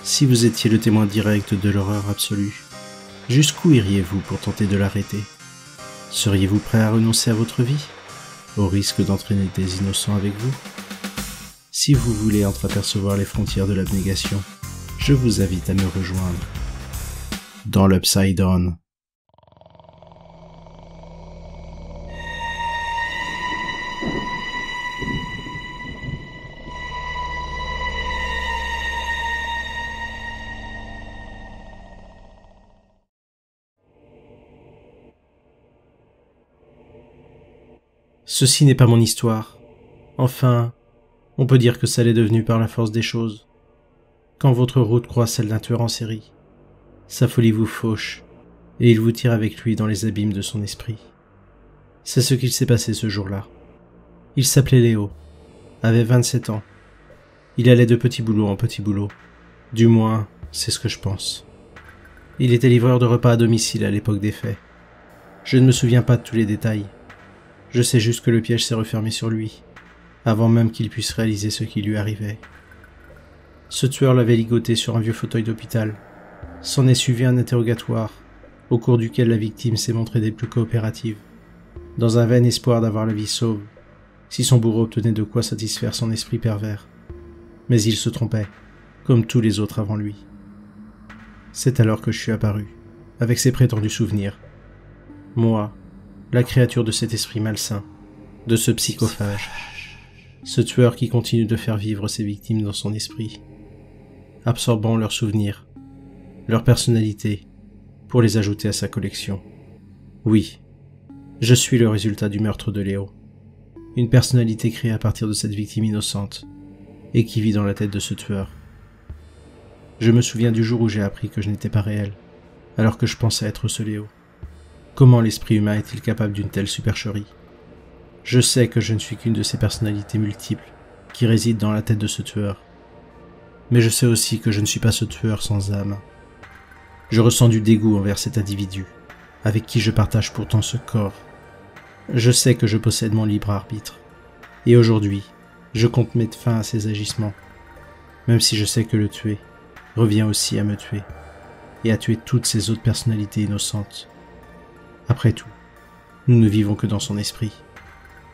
Si vous étiez le témoin direct de l'horreur absolue, jusqu'où iriez-vous pour tenter de l'arrêter? Seriez-vous prêt à renoncer à votre vie, au risque d'entraîner des innocents avec vous? Si vous voulez entreapercevoir les frontières de l'abnégation, je vous invite à me rejoindre dans l'Upside Down. Ceci n'est pas mon histoire. Enfin, on peut dire que ça l'est devenu par la force des choses. Quand votre route croise celle d'un tueur en série, sa folie vous fauche, et il vous tire avec lui dans les abîmes de son esprit. C'est ce qu'il s'est passé ce jour-là. Il s'appelait Léo, avait 27 ans. Il allait de petit boulot en petit boulot. Du moins, c'est ce que je pense. Il était livreur de repas à domicile à l'époque des faits. Je ne me souviens pas de tous les détails. Je sais juste que le piège s'est refermé sur lui, avant même qu'il puisse réaliser ce qui lui arrivait. Ce tueur l'avait ligoté sur un vieux fauteuil d'hôpital. S'en est suivi un interrogatoire, au cours duquel la victime s'est montrée des plus coopératives, dans un vain espoir d'avoir la vie sauve, si son bourreau obtenait de quoi satisfaire son esprit pervers. Mais il se trompait, comme tous les autres avant lui. C'est alors que je suis apparu, avec ses prétendus souvenirs. Moi, la créature de cet esprit malsain, de ce psychophage, ce tueur qui continue de faire vivre ses victimes dans son esprit, absorbant leurs souvenirs, leur personnalité, pour les ajouter à sa collection. Oui, je suis le résultat du meurtre de Léo, une personnalité créée à partir de cette victime innocente, et qui vit dans la tête de ce tueur. Je me souviens du jour où j'ai appris que je n'étais pas réel, alors que je pensais être ce Léo. Comment l'esprit humain est-il capable d'une telle supercherie? Je sais que je ne suis qu'une de ces personnalités multiples qui résident dans la tête de ce tueur. Mais je sais aussi que je ne suis pas ce tueur sans âme. Je ressens du dégoût envers cet individu, avec qui je partage pourtant ce corps. Je sais que je possède mon libre arbitre. Et aujourd'hui, je compte mettre fin à ses agissements. Même si je sais que le tuer revient aussi à me tuer, et à tuer toutes ces autres personnalités innocentes. Après tout, nous ne vivons que dans son esprit.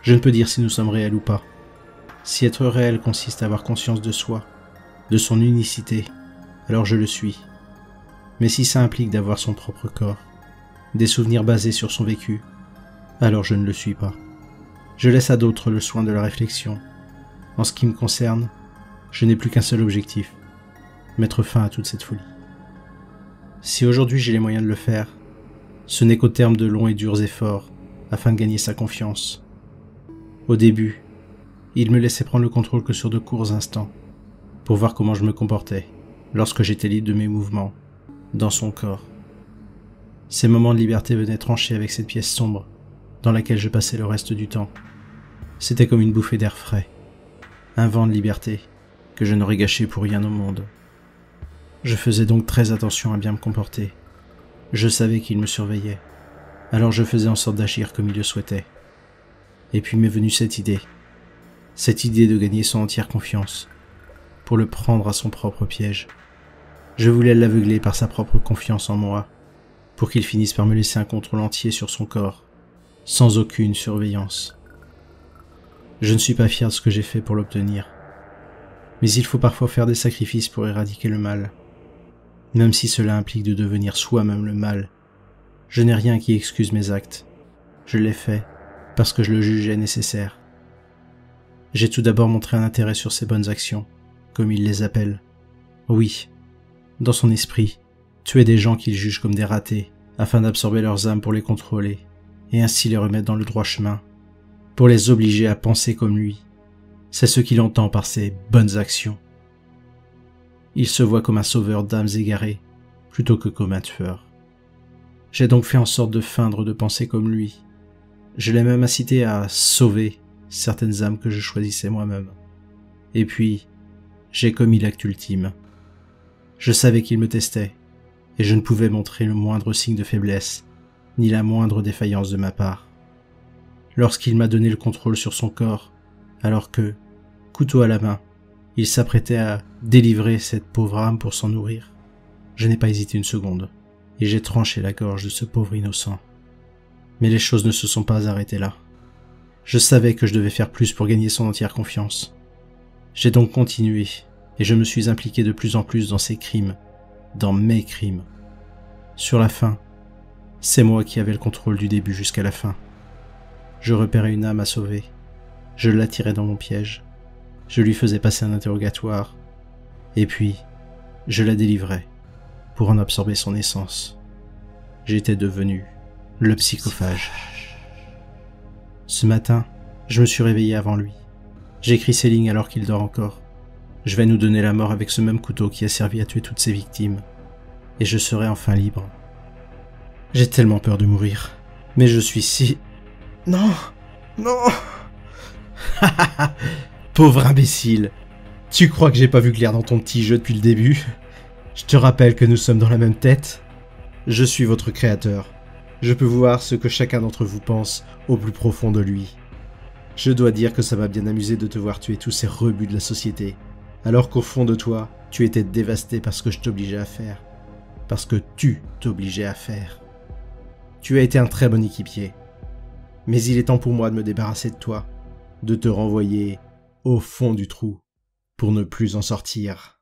Je ne peux dire si nous sommes réels ou pas. Si être réel consiste à avoir conscience de soi, de son unicité, alors je le suis. Mais si ça implique d'avoir son propre corps, des souvenirs basés sur son vécu, alors je ne le suis pas. Je laisse à d'autres le soin de la réflexion. En ce qui me concerne, je n'ai plus qu'un seul objectif, mettre fin à toute cette folie. Si aujourd'hui j'ai les moyens de le faire, ce n'est qu'au terme de longs et durs efforts, afin de gagner sa confiance. Au début, il me laissait prendre le contrôle que sur de courts instants, pour voir comment je me comportais, lorsque j'étais libre de mes mouvements, dans son corps. Ces moments de liberté venaient trancher avec cette pièce sombre, dans laquelle je passais le reste du temps. C'était comme une bouffée d'air frais, un vent de liberté, que je n'aurais gâché pour rien au monde. Je faisais donc très attention à bien me comporter. Je savais qu'il me surveillait, alors je faisais en sorte d'agir comme il le souhaitait. Et puis m'est venue cette idée de gagner son entière confiance, pour le prendre à son propre piège. Je voulais l'aveugler par sa propre confiance en moi, pour qu'il finisse par me laisser un contrôle entier sur son corps, sans aucune surveillance. Je ne suis pas fier de ce que j'ai fait pour l'obtenir, mais il faut parfois faire des sacrifices pour éradiquer le mal. Même si cela implique de devenir soi-même le mal, je n'ai rien qui excuse mes actes. Je l'ai fait parce que je le jugeais nécessaire. J'ai tout d'abord montré un intérêt sur ses bonnes actions, comme il les appelle. Oui, dans son esprit, tuer des gens qu'il juge comme des ratés, afin d'absorber leurs âmes pour les contrôler, et ainsi les remettre dans le droit chemin, pour les obliger à penser comme lui. C'est ce qu'il entend par ses bonnes actions. Il se voit comme un sauveur d'âmes égarées, plutôt que comme un tueur. J'ai donc fait en sorte de feindre de penser comme lui. Je l'ai même incité à sauver certaines âmes que je choisissais moi-même. Et puis, j'ai commis l'acte ultime. Je savais qu'il me testait, et je ne pouvais montrer le moindre signe de faiblesse, ni la moindre défaillance de ma part. Lorsqu'il m'a donné le contrôle sur son corps, alors que, couteau à la main, Il s'apprêtait à délivrer cette pauvre âme pour s'en nourrir. Je n'ai pas hésité une seconde, et j'ai tranché la gorge de ce pauvre innocent. Mais les choses ne se sont pas arrêtées là. Je savais que je devais faire plus pour gagner son entière confiance. J'ai donc continué, et je me suis impliqué de plus en plus dans ses crimes, dans mes crimes. Sur la fin, c'est moi qui avais le contrôle du début jusqu'à la fin. Je repérais une âme à sauver. Je l'attirais dans mon piège. Je lui faisais passer un interrogatoire. Et puis, je la délivrais pour en absorber son essence. J'étais devenu le psychophage. Ce matin, je me suis réveillé avant lui. J'écris ces lignes alors qu'il dort encore. Je vais nous donner la mort avec ce même couteau qui a servi à tuer toutes ses victimes. Et je serai enfin libre. J'ai tellement peur de mourir. Mais je suis si... Non! Non! Pauvre imbécile! Tu crois que j'ai pas vu clair dans ton petit jeu depuis le début? Je te rappelle que nous sommes dans la même tête. Je suis votre créateur. Je peux voir ce que chacun d'entre vous pense au plus profond de lui. Je dois dire que ça m'a bien amusé de te voir tuer tous ces rebuts de la société, alors qu'au fond de toi, tu étais dévasté par ce que je t'obligeais à faire. Parce que tu t'obligeais à faire. Tu as été un très bon équipier. Mais il est temps pour moi de me débarrasser de toi, de te renvoyer au fond du trou, pour ne plus en sortir.